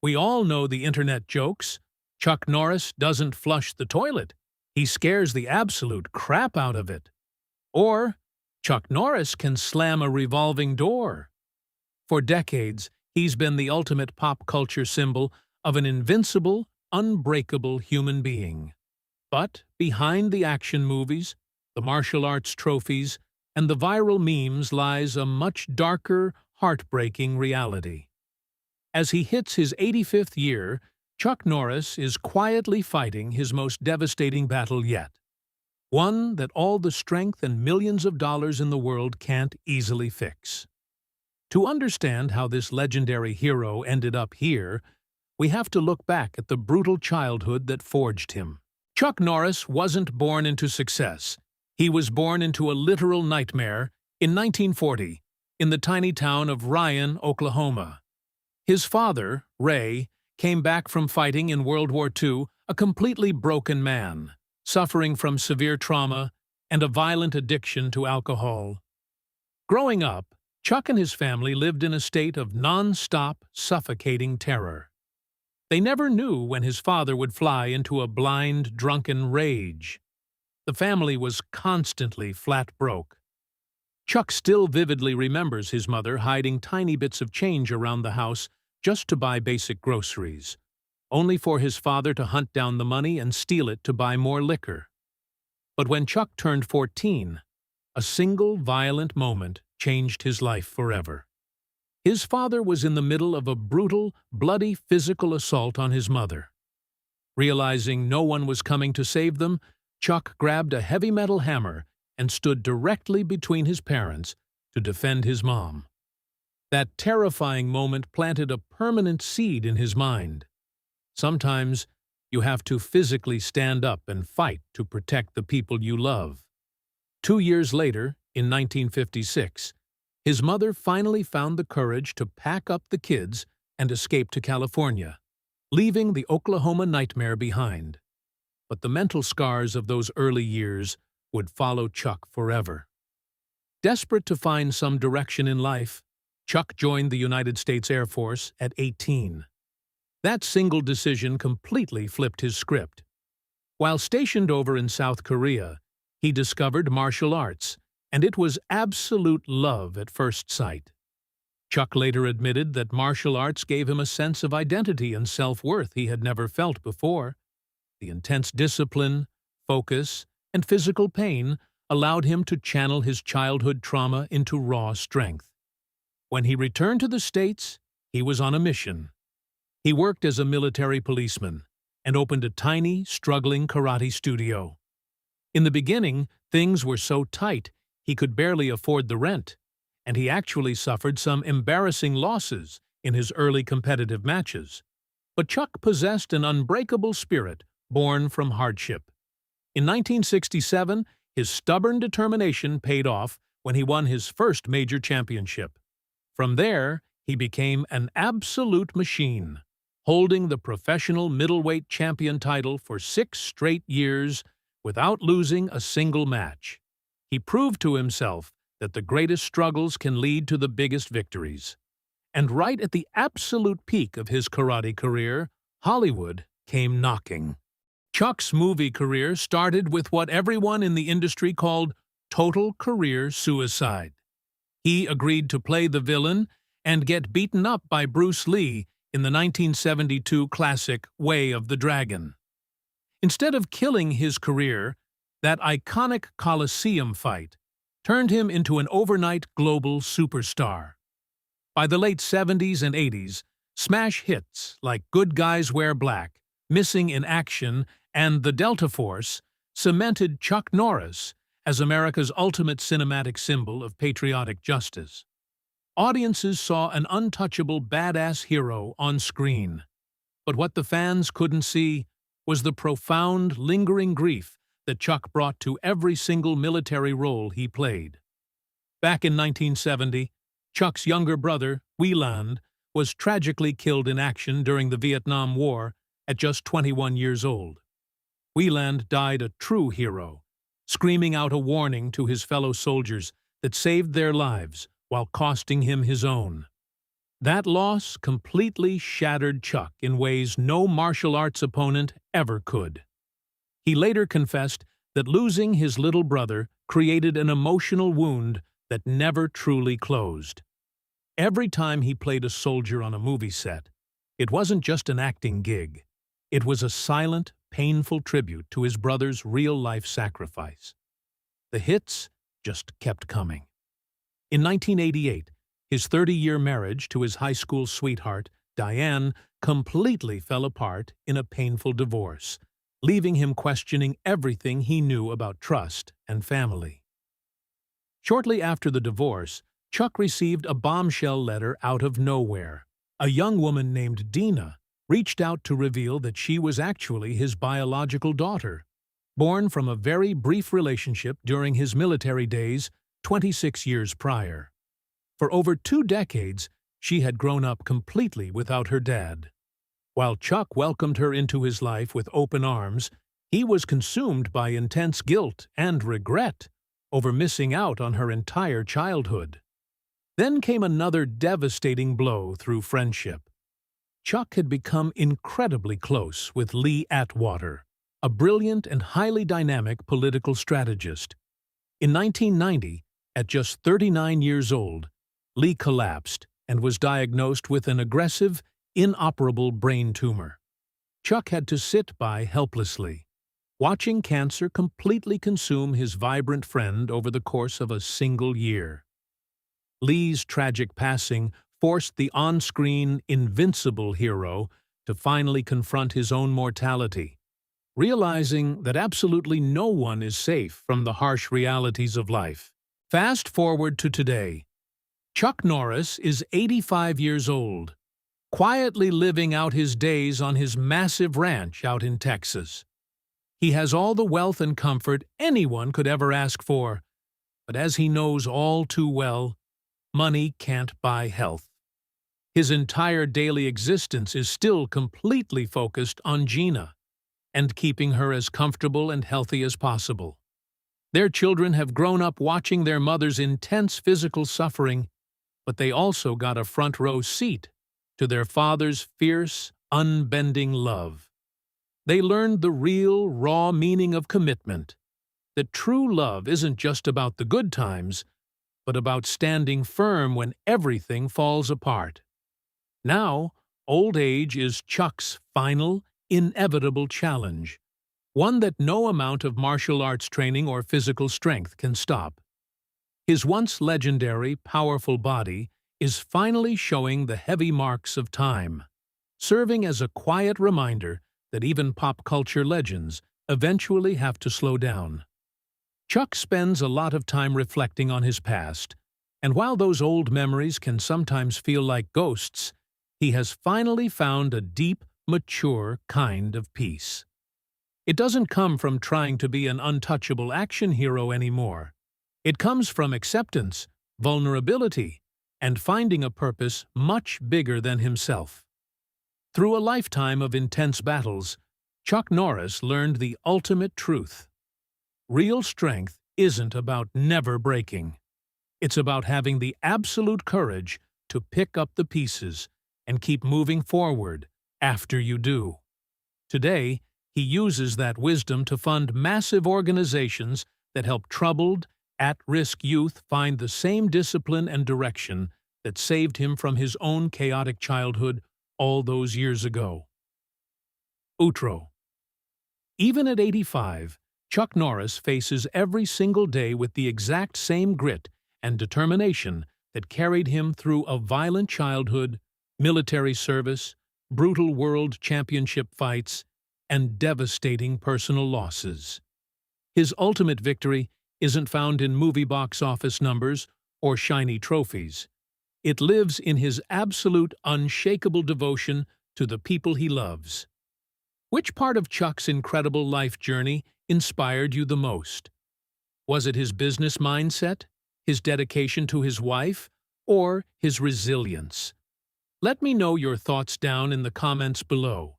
We all know the internet jokes. Chuck Norris doesn't flush the toilet. He scares the absolute crap out of it. Or, Chuck Norris can slam a revolving door. For decades, he's been the ultimate pop culture symbol of an invincible, unbreakable human being. But behind the action movies, the martial arts trophies, and the viral memes lies a much darker, heartbreaking reality. As he hits his 85th year, Chuck Norris is quietly fighting his most devastating battle yet. One that all the strength and millions of dollars in the world can't easily fix. To understand how this legendary hero ended up here, we have to look back at the brutal childhood that forged him. Chuck Norris wasn't born into success. He was born into a literal nightmare in 1940 in the tiny town of Ryan, Oklahoma. His father, Ray, came back from fighting in World War II a completely broken man, suffering from severe trauma and a violent addiction to alcohol. Growing up, Chuck and his family lived in a state of non-stop, suffocating terror. They never knew when his father would fly into a blind, drunken rage. The family was constantly flat broke. Chuck still vividly remembers his mother hiding tiny bits of change around the house just to buy basic groceries, only for his father to hunt down the money and steal it to buy more liquor. But when Chuck turned 14, a single violent moment changed his life forever. His father was in the middle of a brutal, bloody physical assault on his mother. Realizing no one was coming to save them, Chuck grabbed a heavy metal hammer and stood directly between his parents to defend his mom. That terrifying moment planted a permanent seed in his mind. Sometimes you have to physically stand up and fight to protect the people you love. 2 years later, in 1956, his mother finally found the courage to pack up the kids and escape to California, leaving the Oklahoma nightmare behind. But the mental scars of those early years would follow Chuck forever. Desperate to find some direction in life, Chuck joined the United States Air Force at 18. That single decision completely flipped his script. While stationed over in South Korea, he discovered martial arts, and it was absolute love at first sight. Chuck later admitted that martial arts gave him a sense of identity and self-worth he had never felt before. The intense discipline, focus, and physical pain allowed him to channel his childhood trauma into raw strength. When he returned to the States, he was on a mission. He worked as a military policeman and opened a tiny, struggling karate studio. In the beginning, things were so tight he could barely afford the rent, and he actually suffered some embarrassing losses in his early competitive matches. But Chuck possessed an unbreakable spirit born from hardship. In 1967, his stubborn determination paid off when he won his first major championship. From there, he became an absolute machine, holding the professional middleweight champion title for 6 straight years without losing a single match. He proved to himself that the greatest struggles can lead to the biggest victories. And right at the absolute peak of his karate career, Hollywood came knocking. Chuck's movie career started with what everyone in the industry called total career suicide. He agreed to play the villain and get beaten up by Bruce Lee in the 1972 classic Way of the Dragon. Instead of killing his career, that iconic Coliseum fight turned him into an overnight global superstar. By the late 70s and 80s, smash hits like Good Guys Wear Black, Missing in Action, and The Delta Force cemented Chuck Norris as America's ultimate cinematic symbol of patriotic justice. Audiences saw an untouchable badass hero on screen. But what the fans couldn't see was the profound, lingering grief that Chuck brought to every single military role he played. Back in 1970, Chuck's younger brother, Wieland, was tragically killed in action during the Vietnam War at just 21 years old. Wieland died a true hero, screaming out a warning to his fellow soldiers that saved their lives while costing him his own. That loss completely shattered Chuck in ways no martial arts opponent ever could. He later confessed that losing his little brother created an emotional wound that never truly closed. Every time he played a soldier on a movie set, it wasn't just an acting gig. It was a silent, painful tribute to his brother's real-life sacrifice. The hits just kept coming. In 1988, his 30-year marriage to his high school sweetheart, Diane, completely fell apart in a painful divorce, leaving him questioning everything he knew about trust and family. Shortly after the divorce, Chuck received a bombshell letter out of nowhere. A young woman named Dina reached out to reveal that she was actually his biological daughter, born from a very brief relationship during his military days 26 years prior. For over 2 decades, she had grown up completely without her dad. While Chuck welcomed her into his life with open arms, he was consumed by intense guilt and regret over missing out on her entire childhood. Then came another devastating blow through friendship. Chuck had become incredibly close with Lee Atwater, a brilliant and highly dynamic political strategist. In 1990, at just 39 years old, Lee collapsed and was diagnosed with an aggressive, inoperable brain tumor. Chuck had to sit by helplessly, watching cancer completely consume his vibrant friend over the course of a single year. Lee's tragic passing forced the on-screen, invincible hero to finally confront his own mortality, realizing that absolutely no one is safe from the harsh realities of life. Fast forward to today. Chuck Norris is 85 years old, quietly living out his days on his massive ranch out in Texas. He has all the wealth and comfort anyone could ever ask for, but as he knows all too well, money can't buy health. His entire daily existence is still completely focused on Gina and keeping her as comfortable and healthy as possible. Their children have grown up watching their mother's intense physical suffering, but they also got a front-row seat to their father's fierce, unbending love. They learned the real, raw meaning of commitment, that true love isn't just about the good times, but about standing firm when everything falls apart. Now, old age is Chuck's final, inevitable challenge, one that no amount of martial arts training or physical strength can stop. His once legendary, powerful body is finally showing the heavy marks of time, serving as a quiet reminder that even pop culture legends eventually have to slow down. Chuck spends a lot of time reflecting on his past, and while those old memories can sometimes feel like ghosts, he has finally found a deep, mature kind of peace. It doesn't come from trying to be an untouchable action hero anymore. It comes from acceptance, vulnerability, and finding a purpose much bigger than himself. Through a lifetime of intense battles, Chuck Norris learned the ultimate truth. Real strength isn't about never breaking. It's about having the absolute courage to pick up the pieces and keep moving forward after you do. Today, he uses that wisdom to fund massive organizations that help troubled, at-risk youth find the same discipline and direction that saved him from his own chaotic childhood all those years ago. Outro. Even at 85, Chuck Norris faces every single day with the exact same grit and determination that carried him through a violent childhood, military service, brutal world championship fights, and devastating personal losses. His ultimate victory isn't found in movie box office numbers or shiny trophies. It lives in his absolute, unshakable devotion to the people he loves. Which part of Chuck's incredible life journey inspired you the most? Was it his business mindset, his dedication to his wife, or his resilience? Let me know your thoughts down in the comments below.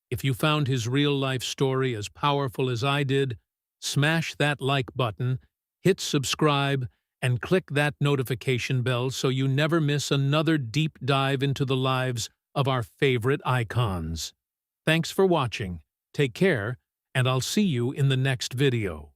If you found his real-life story as powerful as I did, smash that like button, hit subscribe, and click that notification bell so you never miss another deep dive into the lives of our favorite icons. Thanks for watching, take care, and I'll see you in the next video.